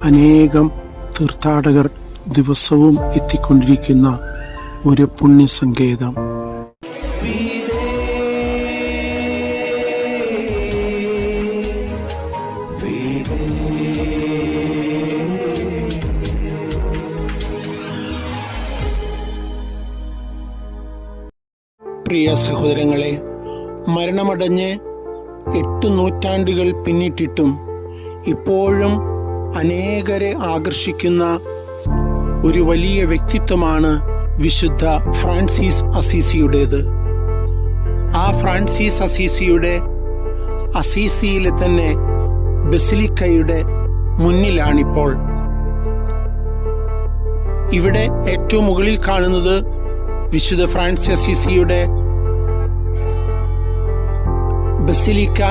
അനേകം തീർത്ഥാടകർ ദിവസവും എത്തിക്കൊണ്ടിരിക്കുന്ന ഒരു പുണ്യസങ്കേതം. പ്രിയ സഹോദരങ്ങളെ, മരണമടഞ്ഞ് 8 നൂറ്റാണ്ടുകൾ പിന്നിട്ടിട്ടും ഇപ്പോഴും അനേകരെ ആകർഷിക്കുന്ന ഒരു വലിയ വ്യക്തിത്വമാണ് വിശുദ്ധ ഫ്രാൻസിസ് അസീസിയുടേത്. ആ ഫ്രാൻസിസ് അസീസിയുടെ അസീസിയിലെ തന്നെ ബസിലിക്കയുടെ മുന്നിലാണിപ്പോൾ. ഇവിടെ ഏറ്റവും മുകളിൽ കാണുന്നത് വിശുദ്ധ ഫ്രാൻസിസ് അസീസിയുടെ ബസിലിക്ക.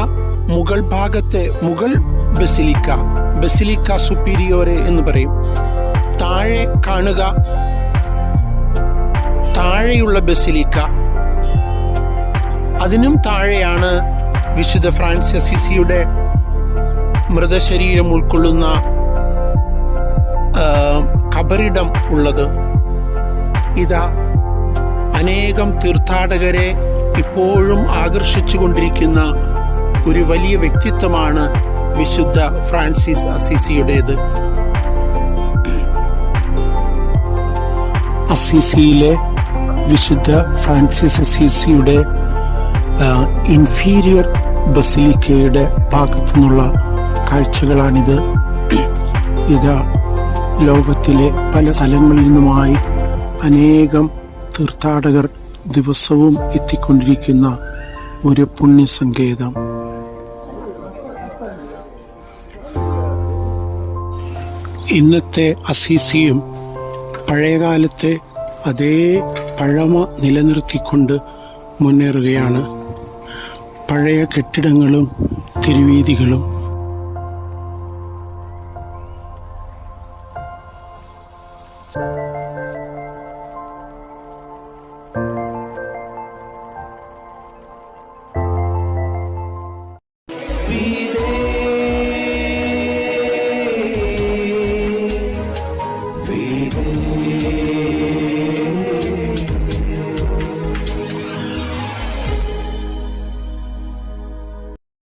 മുകൾ ഭാഗത്തെ മുകൾ ബസിലിക്ക സുപ്പീരിയോറെ എന്ന് പറയും. താഴെ കാണുക താഴെയുള്ള ബസിലിക്ക. അതിനും താഴെയാണ് വിശുദ്ധ ഫ്രാൻസിസ് അസീസിയുടെ മൃതശരീരം ഉൾക്കൊള്ളുന്ന ഖബറിടം ഉള്ളത്. ഇതാ അനേകം തീർത്ഥാടകരെ ഇപ്പോഴും ആകർഷിച്ചുകൊണ്ടിരിക്കുന്ന ഒരു വലിയ വ്യക്തിത്വമാണ് വിശുദ്ധ ഫ്രാൻസിസ് അസീസിയുടേത്. അസീസിയിലെ വിശുദ്ധ ഫ്രാൻസിസ് അസീസിയുടെ ഇൻഫീരിയർ ബസിലിക്കയുടെ ഭാഗത്തുനിന്നുള്ള കാഴ്ചകളാണിത്. ഇത് ലോകത്തിലെ പല സ്ഥലങ്ങളിൽ നിന്നുമായി അനേകം തീർത്ഥാടകർ ദിവസവും എത്തിക്കൊണ്ടിരിക്കുന്ന ഒരു പുണ്യസങ്കേതം. ഇന്നത്തെ അസീസിയും പഴയകാലത്തെ അതേ പഴമ നിലനിർത്തിക്കൊണ്ട് മുന്നേറുകയാണ്. പഴയ കെട്ടിടങ്ങളും തെരുവീഥികളും